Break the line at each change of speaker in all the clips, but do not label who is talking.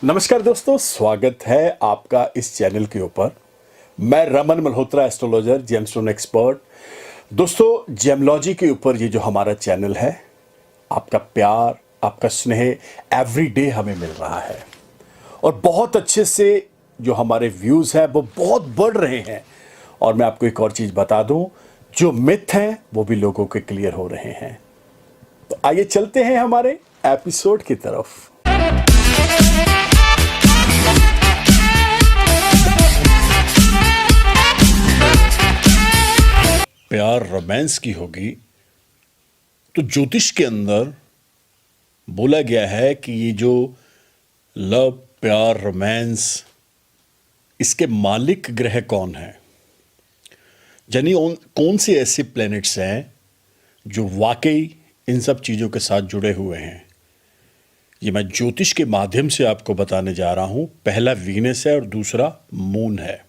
नमस्कार दोस्तों, स्वागत है आपका इस चैनल के ऊपर। मैं Raman Malhotra, astrologer, gemstone expert. दोस्तों, जेमलॉजी के ऊपर ये जो हमारा चैनल है, आपका प्यार, आपका स्नेह एवरी डे हमें मिल रहा है और बहुत अच्छे से जो हमारे व्यूज़ हैं वो बहुत बढ़ रहे हैं। और मैं आपको एक और चीज़ बता दूं, जो मिथ हैं वो भी लोगों के क्लियर हो रहे हैं। तो आइए चलते हैं हमारे एपिसोड की तरफ। प्यार रोमांस की होगी तो ज्योतिष के अंदर बोला गया है कि ये जो लव, प्यार, रोमांस, इसके मालिक ग्रह कौन है, यानी कौन से ऐसे प्लैनेट्स हैं जो वाकई इन सब चीज़ों के साथ जुड़े हुए हैं। ये मैं ज्योतिष के माध्यम से आपको बताने जा रहा हूं। पहला वीनस है और दूसरा मून है।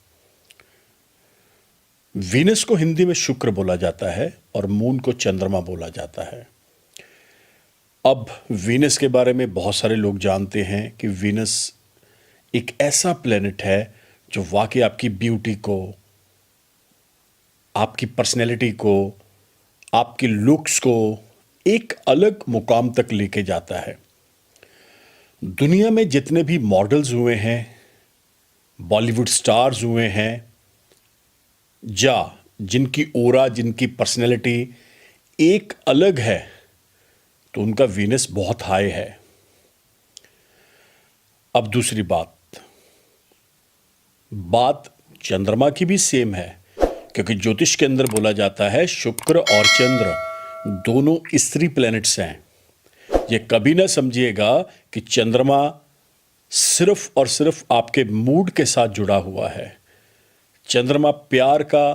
वीनस को हिंदी में शुक्र बोला जाता है और मून को चंद्रमा बोला जाता है। अब वीनस के बारे में बहुत सारे लोग जानते हैं कि वीनस एक ऐसा प्लेनेट है जो वाकई आपकी ब्यूटी को, आपकी पर्सनैलिटी को, आपकी लुक्स को एक अलग मुकाम तक लेके जाता है। दुनिया में जितने भी मॉडल्स हुए हैं, बॉलीवुड स्टार्स हुए हैं, या जिनकी ओरा, जिनकी पर्सनैलिटी एक अलग है, तो उनका वीनस बहुत हाई है। अब दूसरी बात चंद्रमा की भी सेम है, क्योंकि ज्योतिष के अंदर बोला जाता है शुक्र और चंद्र दोनों स्त्री प्लैनेट्स हैं। ये कभी ना समझिएगा कि चंद्रमा सिर्फ और सिर्फ आपके मूड के साथ जुड़ा हुआ है। चंद्रमा प्यार का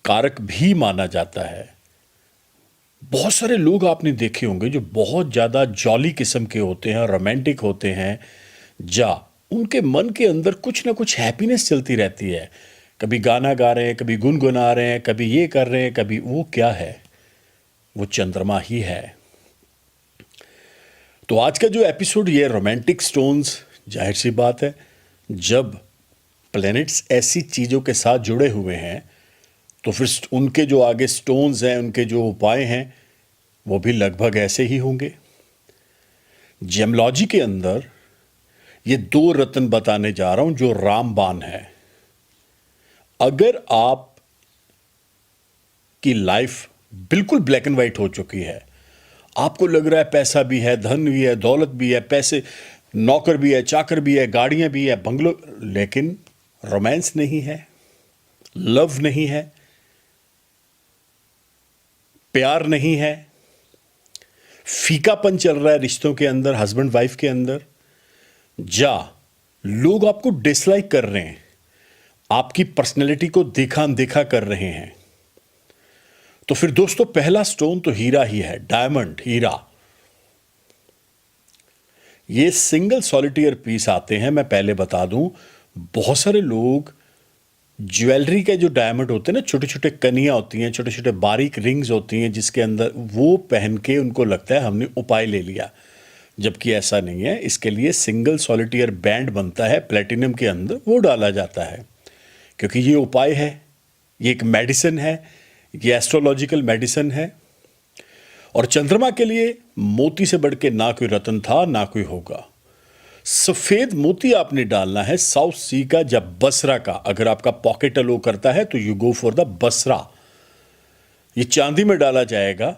कारक भी माना जाता है। बहुत सारे लोग आपने देखे होंगे जो बहुत ज़्यादा जॉली किस्म के होते हैं, रोमांटिक होते हैं, जा उनके मन के अंदर कुछ ना कुछ हैप्पीनेस चलती रहती है। कभी गाना गा रहे हैं, कभी गुनगुना रहे हैं, कभी ये कर रहे हैं, कभी वो। क्या है? वो चंद्रमा ही है। तो आज का जो एपिसोड ये रोमांटिक स्टोन्स, जाहिर सी बात है जब प्लैनेट्स ऐसी चीज़ों के साथ जुड़े हुए हैं तो फिर उनके जो आगे स्टोन्स हैं, उनके जो उपाय हैं, वो भी लगभग ऐसे ही होंगे। जेमलॉजी के अंदर ये 2 रत्न बताने जा रहा हूं जो रामबाण है। अगर आप की लाइफ बिल्कुल ब्लैक एंड वाइट हो चुकी है, आपको लग रहा है पैसा भी है, धन भी है, दौलत भी है, पैसे, नौकर भी है, चाकर भी है, गाड़ियां भी है, बंगलो, लेकिन रोमांस नहीं है, लव नहीं है, प्यार नहीं है, फीकापन चल रहा है रिश्तों के अंदर, हस्बैंड वाइफ के अंदर, जा लोग आपको डिसलाइक कर रहे हैं, आपकी पर्सनैलिटी को देखा अनदेखा कर रहे हैं, तो फिर दोस्तों पहला स्टोन तो हीरा ही है, डायमंड, हीरा। ये सिंगल सॉलिटेयर पीस आते हैं। मैं पहले बता दूं, बहुत सारे लोग ज्वेलरी के जो डायमंड होते हैं ना, छोटे छोटे कनियां होती हैं, छोटे छोटे बारीक रिंग्स होती हैं जिसके अंदर, वो पहन के उनको लगता है हमने उपाय ले लिया, जबकि ऐसा नहीं है। इसके लिए सिंगल सॉलिटेयर बैंड बनता है प्लेटिनम के अंदर, वो डाला जाता है, क्योंकि ये उपाय है, ये एक मेडिसिन है, ये एस्ट्रोलॉजिकल मेडिसिन है। और चंद्रमा के लिए मोती से बढ़ के ना कोई रत्न था, ना कोई होगा। सफेद मोती आपने डालना है साउथ सी का या बसरा का। अगर आपका पॉकेट अलो करता है तो you go for the Basra. ये चांदी में डाला जाएगा।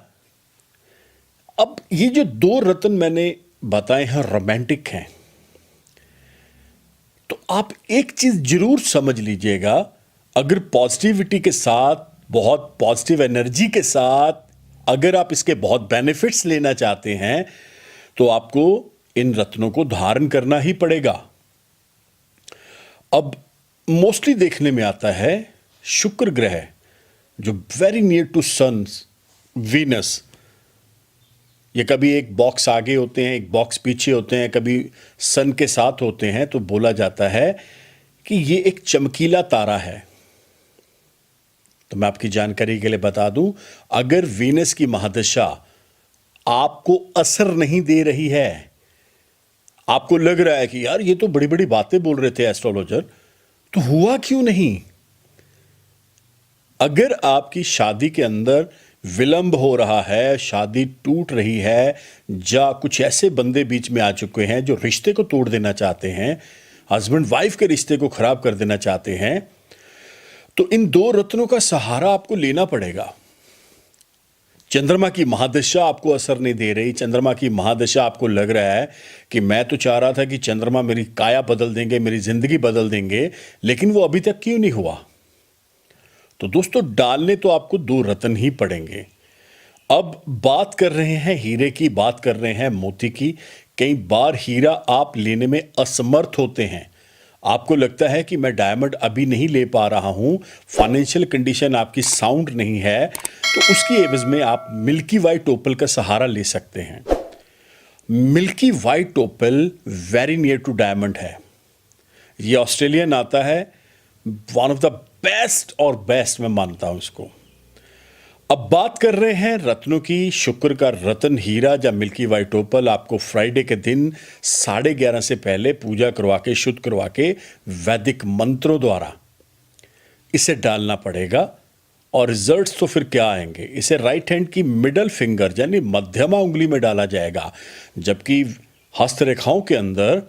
अब ये जो 2 रत्न मैंने बताए हैं रोमांटिक हैं, तो आप एक चीज जरूर समझ लीजिएगा, अगर पॉजिटिविटी के साथ, बहुत पॉजिटिव एनर्जी के साथ अगर आप इसके बहुत बेनिफिट्स लेना चाहते हैं तो आपको इन रत्नों को धारण करना ही पड़ेगा। अब मोस्टली देखने में आता है शुक्र ग्रह, जो very near to sun, Venus, ये कभी एक बॉक्स आगे होते हैं, एक बॉक्स पीछे होते हैं, कभी सन के साथ होते हैं, तो बोला जाता है कि ये एक चमकीला तारा है। तो मैं आपकी जानकारी के लिए बता दूं, अगर वीनस की महादशा आपको असर नहीं दे रही है, आपको लग रहा है कि यार ये तो बड़ी बड़ी बातें बोल रहे थे एस्ट्रोलॉजर, तो हुआ क्यों नहीं? अगर आपकी शादी के अंदर विलंब हो रहा है, शादी टूट रही है, या कुछ ऐसे बंदे बीच में आ चुके हैं जो रिश्ते को तोड़ देना चाहते हैं, हस्बैंड वाइफ के रिश्ते को खराब कर देना चाहते हैं, तो इन दो रत्नों का सहारा आपको लेना पड़ेगा। चंद्रमा की महादशा आपको असर नहीं दे रही। चंद्रमा की महादशा आपको लग रहा है कि मैं तो चाह रहा था कि चंद्रमा मेरी काया बदल देंगे, मेरी जिंदगी बदल देंगे, लेकिन वो अभी तक क्यों नहीं हुआ? तो दोस्तों, डालने तो आपको दो रत्न ही पड़ेंगे। अब बात कर रहे हैं हीरे की, बात कर रहे हैं मोती की। कई बार हीरा आप लेने में असमर्थ होते हैं। आपको लगता है कि मैं डायमंड अभी नहीं ले पा रहा हूं, फाइनेंशियल कंडीशन आपकी साउंड नहीं है, तो उसकी एवज में आप मिल्की वाइट ओपल का सहारा ले सकते हैं। Milky white opal very near to diamond है। ये ऑस्ट्रेलियन आता है, वन ऑफ द बेस्ट और बेस्ट मैं मानता हूं इसको। अब बात कर रहे हैं रत्नों की। शुक्र का रत्न हीरा या मिल्की वाइट ओपल आपको फ्राइडे के दिन 11:30 से पहले पूजा करवा के, शुद्ध करवा के, वैदिक मंत्रों द्वारा इसे डालना पड़ेगा। और रिजल्ट्स तो फिर क्या आएंगे? इसे राइट हैंड की मिडल फिंगर यानी मध्यमा उंगली में डाला जाएगा, जबकि हस्तरेखाओं के अंदर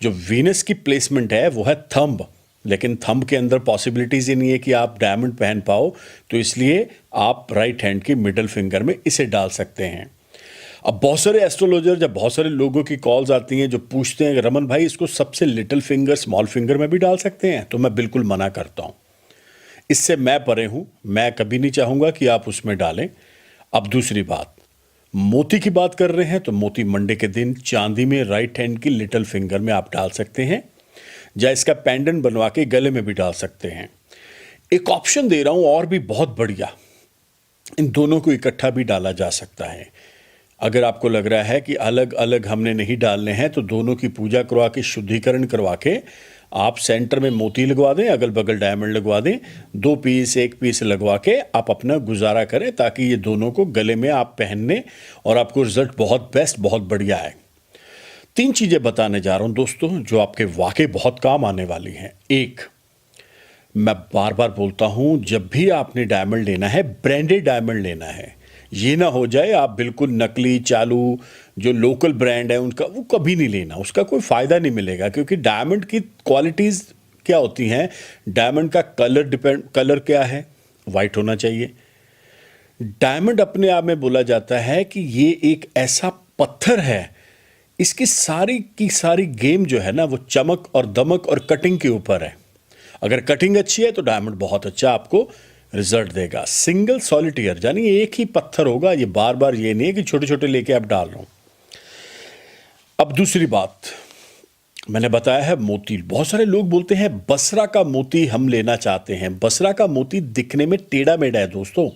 जो वीनस की प्लेसमेंट है वो है थंब, लेकिन थंब के अंदर पॉसिबिलिटीज ही नहीं है कि आप डायमंड पहन पाओ, तो इसलिए आप राइट हैंड की मिडल फिंगर में इसे डाल सकते हैं। अब बहुत सारे एस्ट्रोलॉजर, जब बहुत सारे लोगों की कॉल्स आती हैं जो पूछते हैं रमन भाई इसको सबसे लिटिल फिंगर, स्मॉल फिंगर में भी डाल सकते हैं, तो मैं बिल्कुल मना करता हूं। इससे मैं परे हूं, मैं कभी नहीं चाहूंगा कि आप उसमें डालें। अब दूसरी बात, मोती की बात कर रहे हैं, तो मोती मंडे के दिन चांदी में राइट हैंड की लिटिल फिंगर में आप डाल सकते हैं, या इसका पेंडेंट बनवा के गले में भी डाल सकते हैं। एक ऑप्शन दे रहा हूं और भी बहुत बढ़िया, इन दोनों को इकट्ठा भी डाला जा सकता है। अगर आपको लग रहा है कि अलग अलग हमने नहीं डालने हैं, तो दोनों की पूजा करवा के, शुद्धिकरण करवा के आप सेंटर में मोती लगवा दें, अगल बगल डायमंड लगवा दें, 2 पीस 1 पीस लगवा के आप अपना गुजारा करें, ताकि ये दोनों को गले में आप पहनने और आपको रिजल्ट बहुत बेस्ट, बहुत बढ़िया है। 3 चीजें बताने जा रहा हूं दोस्तों जो आपके वाकई बहुत काम आने वाली हैं। एक, मैं बार बार बोलता हूं, जब भी आपने डायमंड लेना है, ब्रांडेड डायमंड लेना है। ये ना हो जाए आप बिल्कुल नकली, चालू, जो लोकल ब्रांड है उनका, वो कभी नहीं लेना, उसका कोई फायदा नहीं मिलेगा। क्योंकि डायमंड की क्वालिटीज क्या होती हैं? डायमंड का कलर क्या है? वाइट होना चाहिए। डायमंड अपने आप में बोला जाता है कि ये एक ऐसा पत्थर है, इसकी सारी की सारी गेम जो है ना, वो चमक और दमक और कटिंग के ऊपर है। अगर कटिंग अच्छी है तो डायमंड बहुत अच्छा आपको रिजल्ट देगा। सिंगल सॉलिटेयर यानी एक ही पत्थर होगा, ये बार बार ये नहीं है कि छोटे छोटे लेके आप डाल रहे हो। अब दूसरी बात, मैंने बताया है मोती। बहुत सारे लोग बोलते हैं बसरा का मोती हम लेना चाहते हैं। बसरा का मोती दिखने में टेढ़ा मेढ़ा है दोस्तों,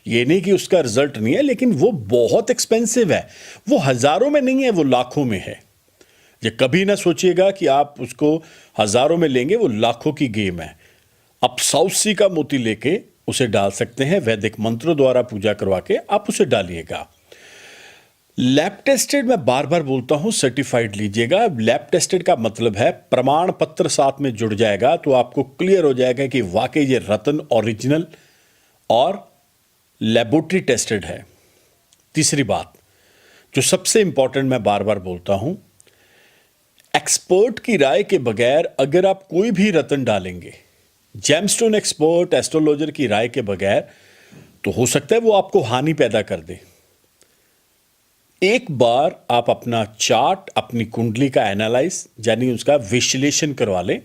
ये नहीं कि उसका रिजल्ट नहीं है, लेकिन वो बहुत एक्सपेंसिव है। वो हजारों में नहीं है, वो लाखों में है। ये कभी ना सोचिएगा कि आप उसको हजारों में लेंगे, वो लाखों की गेम है। आप साउथ सी का मोती लेके उसे डाल सकते हैं, वैदिक मंत्रों द्वारा पूजा करवा के आप उसे डालिएगा। लैब टेस्टेड, मैं बार बार बोलता हूं, सर्टिफाइड लीजिएगा। लैब टेस्टेड का मतलब है प्रमाण पत्र साथ में जुड़ जाएगा, तो आपको क्लियर हो जाएगा कि वाकई ये रत्न ओरिजिनल और लेबोरेटरी टेस्टेड है। तीसरी बात जो सबसे इंपॉर्टेंट मैं बार बार बोलता हूं, एक्सपर्ट की राय के बगैर अगर आप कोई भी रत्न डालेंगे, जेमस्टोन एक्सपर्ट, एस्ट्रोलॉजर की राय के बगैर, तो हो सकता है वो आपको हानि पैदा कर दे। एक बार आप अपना चार्ट, अपनी कुंडली का एनालाइज यानी उसका विश्लेषण करवा लें,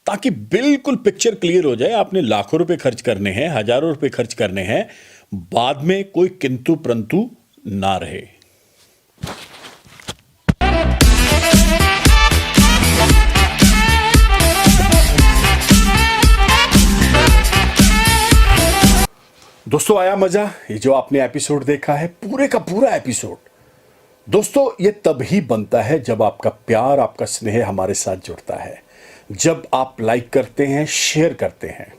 ताकि बिल्कुल पिक्चर क्लियर हो जाए। आपने लाखों रुपए खर्च करने हैं, हजारों रुपए खर्च करने हैं, बाद में कोई किंतु परंतु ना रहे। दोस्तों, आया मजा? ये जो आपने एपिसोड देखा है, पूरे का पूरा एपिसोड, दोस्तों ये तब ही बनता है जब आपका प्यार, आपका स्नेह हमारे साथ जुड़ता है, जब आप लाइक करते हैं, शेयर करते हैं।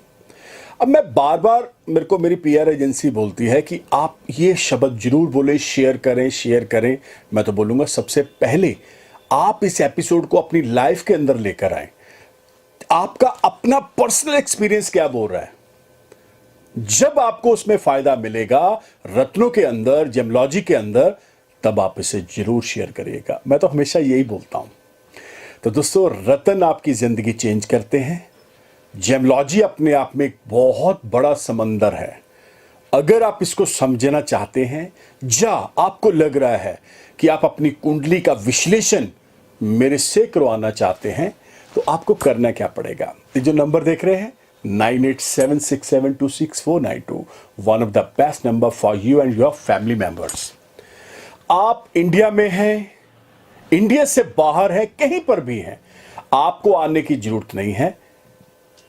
अब मैं बार बार, मेरे को मेरी पीआर एजेंसी बोलती है कि आप ये शब्द जरूर बोले, शेयर करें, शेयर करें। मैं तो बोलूँगा सबसे पहले आप इस एपिसोड को अपनी लाइफ के अंदर लेकर आए। आपका अपना पर्सनल एक्सपीरियंस क्या बोल रहा है। जब आपको उसमें फायदा मिलेगा रत्नों के अंदर, जेमोलॉजी के अंदर, तब आप इसे जरूर शेयर करिएगा। मैं तो हमेशा यही बोलता हूं। तो दोस्तों, रत्न आपकी जिंदगी चेंज करते हैं। जेमोलॉजी अपने आप में एक बहुत बड़ा समंदर है। अगर आप इसको समझना चाहते हैं, या आपको लग रहा है कि आप अपनी कुंडली का विश्लेषण मेरे से करवाना चाहते हैं, तो आपको करना क्या पड़ेगा। ये जो नंबर देख रहे हैं 9876726492, one of the best number for you and your family members. आप इंडिया में हैं, इंडिया से बाहर है, कहीं पर भी हैं, आपको आने की जरूरत नहीं है।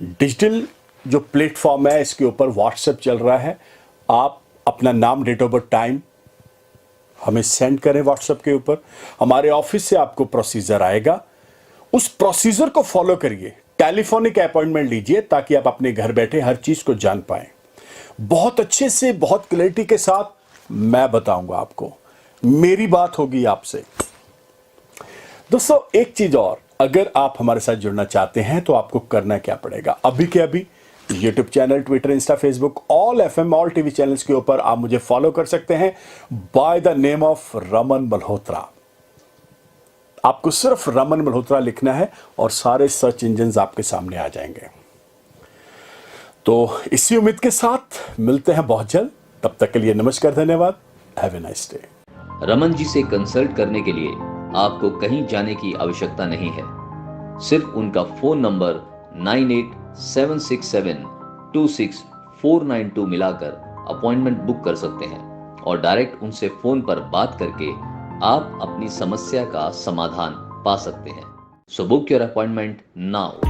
डिजिटल जो प्लेटफॉर्म है इसके ऊपर व्हाट्सएप चल रहा है। आप अपना नाम, डेट ऑफ बर्थ, टाइम हमें सेंड करें व्हाट्सएप के ऊपर। हमारे ऑफिस से आपको प्रोसीजर आएगा, उस प्रोसीजर को फॉलो करिए। टेलीफोनिक अपॉइंटमेंट लीजिए ताकि आप अपने घर बैठे हर चीज को जान पाएं। बहुत अच्छे से, बहुत क्लैरिटी के साथ मैं बताऊंगा आपको, मेरी बात होगी आपसे। दोस्तों, एक चीज और, अगर आप हमारे साथ जुड़ना चाहते हैं तो आपको करना क्या पड़ेगा। अभी के अभी YouTube channel, Twitter, Insta, Facebook, all FM, all TV channels के ऊपर आप मुझे फॉलो कर सकते हैं by the name of Raman Malhotra. आपको सिर्फ रमन मल्होत्रा लिखना है और सारे सर्च इंजन्स आपके सामने आ जाएंगे। तो इसी उम्मीद के साथ मिलते हैं बहुत जल्द। तब तक के लिए नमस्कार, धन्यवाद। Have a nice day.
Raman ji से कंसल्ट करने के लिए आपको कहीं जाने की आवश्यकता नहीं है। सिर्फ उनका फोन नंबर 9876726492 मिलाकर अपॉइंटमेंट बुक कर सकते हैं और डायरेक्ट उनसे फोन पर बात करके आप अपनी समस्या का समाधान पा सकते हैं। So book your appointment now.